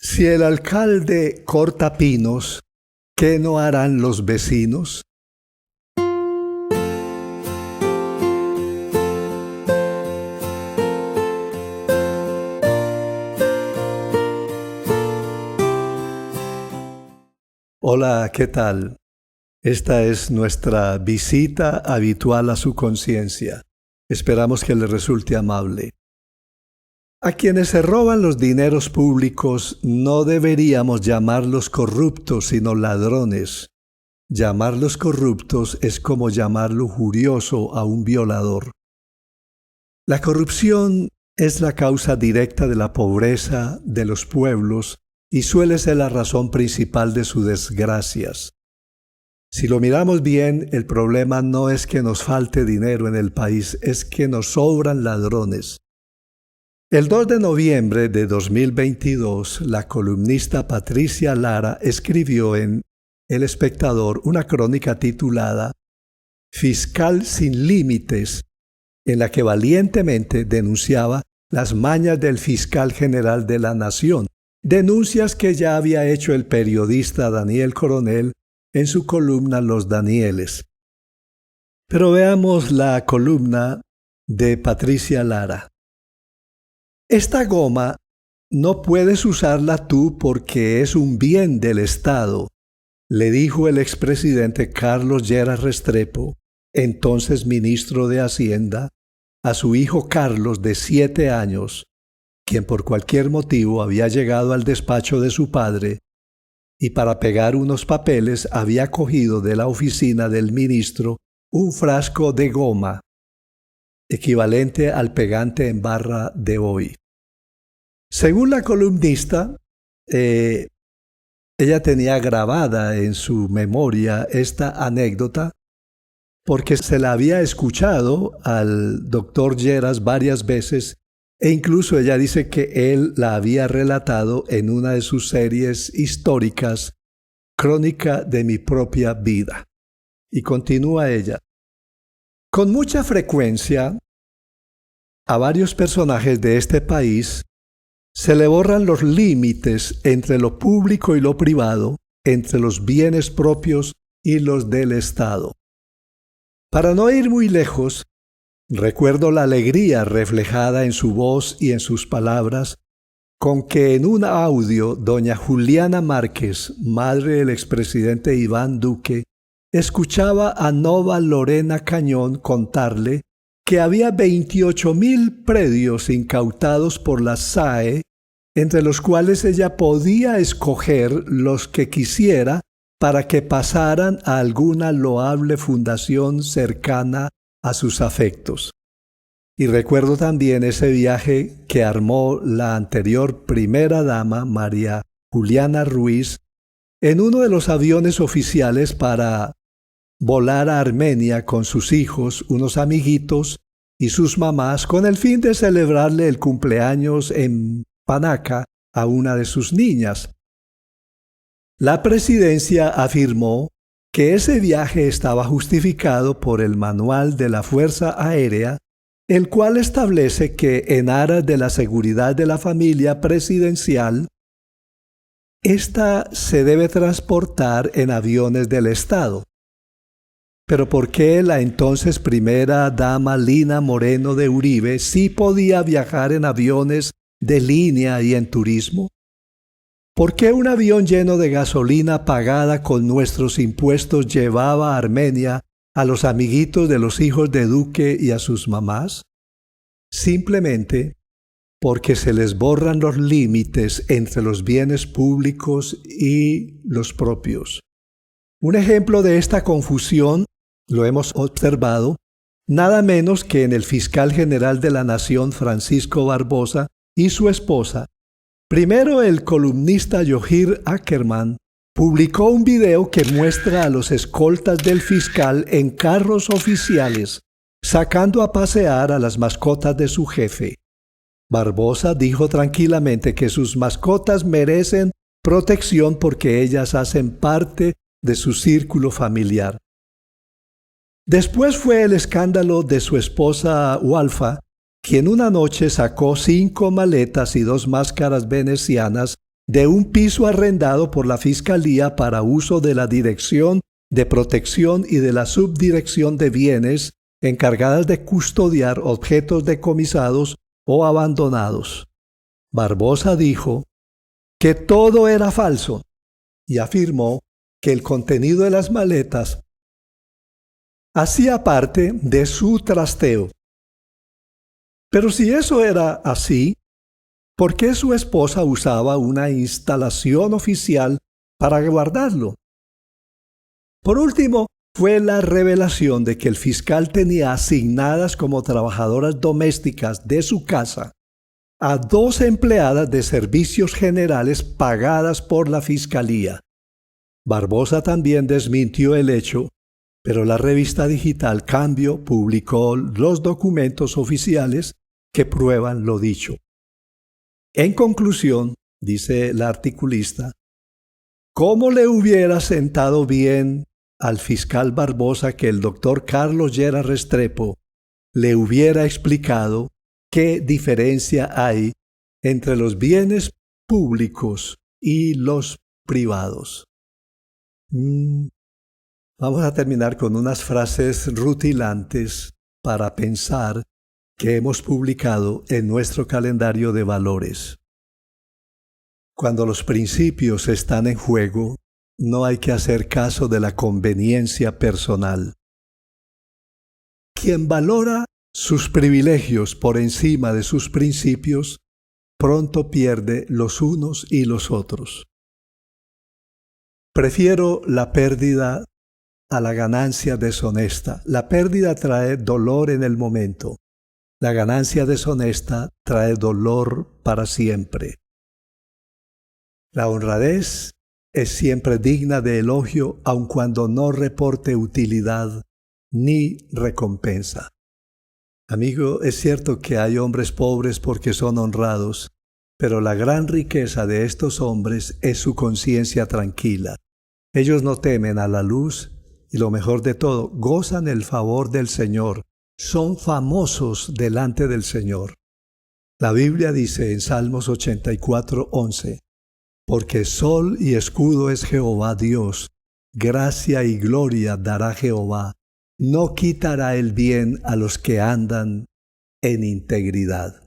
Si el alcalde corta pinos, ¿qué no harán los vecinos? Hola, ¿qué tal? Esta es nuestra visita habitual a su conciencia. Esperamos que le resulte amable. A quienes se roban los dineros públicos no deberíamos llamarlos corruptos, sino ladrones. Llamarlos corruptos es como llamar lujurioso a un violador. La corrupción es la causa directa de la pobreza de los pueblos y suele ser la razón principal de sus desgracias. Si lo miramos bien, el problema no es que nos falte dinero en el país, es que nos sobran ladrones. El 2 de noviembre de 2022, la columnista Patricia Lara escribió en El Espectador una crónica titulada Fiscal sin límites, en la que valientemente denunciaba las mañas del fiscal general de la Nación, denuncias que ya había hecho el periodista Daniel Coronel en su columna Los Danieles. Pero veamos la columna de Patricia Lara. Esta goma no puedes usarla tú porque es un bien del Estado, le dijo el expresidente Carlos Lleras Restrepo, entonces ministro de Hacienda, a su hijo Carlos de 7 años, quien por cualquier motivo había llegado al despacho de su padre y para pegar unos papeles había cogido de la oficina del ministro un frasco de goma, equivalente al pegante en barra de hoy. Según la columnista, ella tenía grabada en su memoria esta anécdota porque se la había escuchado al doctor Lleras varias veces e incluso ella dice que él la había relatado en una de sus series históricas, Crónica de mi propia vida. Y continúa ella. Con mucha frecuencia, a varios personajes de este país se le borran los límites entre lo público y lo privado, entre los bienes propios y los del Estado. Para no ir muy lejos, recuerdo la alegría reflejada en su voz y en sus palabras con que en un audio doña Juliana Márquez, madre del expresidente Iván Duque, escuchaba a Nova Lorena Cañón contarle que había 28,000 predios incautados por la SAE, entre los cuales ella podía escoger los que quisiera para que pasaran a alguna loable fundación cercana a sus afectos. Y recuerdo también ese viaje que armó la anterior primera dama, María Juliana Ruiz, en uno de los aviones oficiales para volar a Armenia con sus hijos, unos amiguitos y sus mamás, con el fin de celebrarle el cumpleaños en Panaca a una de sus niñas. La presidencia afirmó que ese viaje estaba justificado por el manual de la Fuerza Aérea, el cual establece que en aras de la seguridad de la familia presidencial, esta se debe transportar en aviones del Estado. Pero ¿por qué la entonces primera dama Lina Moreno de Uribe sí podía viajar en aviones de línea y en turismo? ¿Por qué un avión lleno de gasolina pagada con nuestros impuestos llevaba a Armenia a los amiguitos de los hijos de Duque y a sus mamás? Simplemente porque se les borran los límites entre los bienes públicos y los propios. Un ejemplo de esta confusión lo hemos observado nada menos que en el fiscal general de la Nación, Francisco Barbosa, y su esposa. Primero, el columnista Yohir Ackerman publicó un video que muestra a los escoltas del fiscal en carros oficiales, sacando a pasear a las mascotas de su jefe. Barbosa dijo tranquilamente que sus mascotas merecen protección porque ellas hacen parte de su círculo familiar. Después fue el escándalo de su esposa Walfa, quien una noche sacó 5 maletas y 2 máscaras venecianas de un piso arrendado por la Fiscalía para uso de la Dirección de Protección y de la Subdirección de Bienes encargadas de custodiar objetos decomisados o abandonados. Barbosa dijo que todo era falso y afirmó que el contenido de las maletas hacía parte de su trasteo. Pero si eso era así, ¿por qué su esposa usaba una instalación oficial para guardarlo? Por último, fue la revelación de que el fiscal tenía asignadas como trabajadoras domésticas de su casa a 2 empleadas de servicios generales pagadas por la Fiscalía. Barbosa también desmintió el hecho, pero la revista digital Cambio publicó los documentos oficiales que prueban lo dicho. En conclusión, dice la articulista, ¿cómo le hubiera sentado bien al fiscal Barbosa que el doctor Carlos Lleras Restrepo le hubiera explicado qué diferencia hay entre los bienes públicos y los privados? Vamos a terminar con unas frases rutilantes para pensar que hemos publicado en nuestro calendario de valores. Cuando los principios están en juego, no hay que hacer caso de la conveniencia personal. Quien valora sus privilegios por encima de sus principios, pronto pierde los unos y los otros. Prefiero la pérdida a la ganancia deshonesta. La pérdida trae dolor en el momento. La ganancia deshonesta trae dolor para siempre. La honradez es siempre digna de elogio, aun cuando no reporte utilidad ni recompensa. Amigo, es cierto que hay hombres pobres porque son honrados, pero la gran riqueza de estos hombres es su conciencia tranquila. Ellos no temen a la luz y, lo mejor de todo, gozan el favor del Señor. Son famosos delante del Señor. La Biblia dice en Salmos 84:11, porque sol y escudo es Jehová Dios, gracia y gloria dará Jehová, no quitará el bien a los que andan en integridad.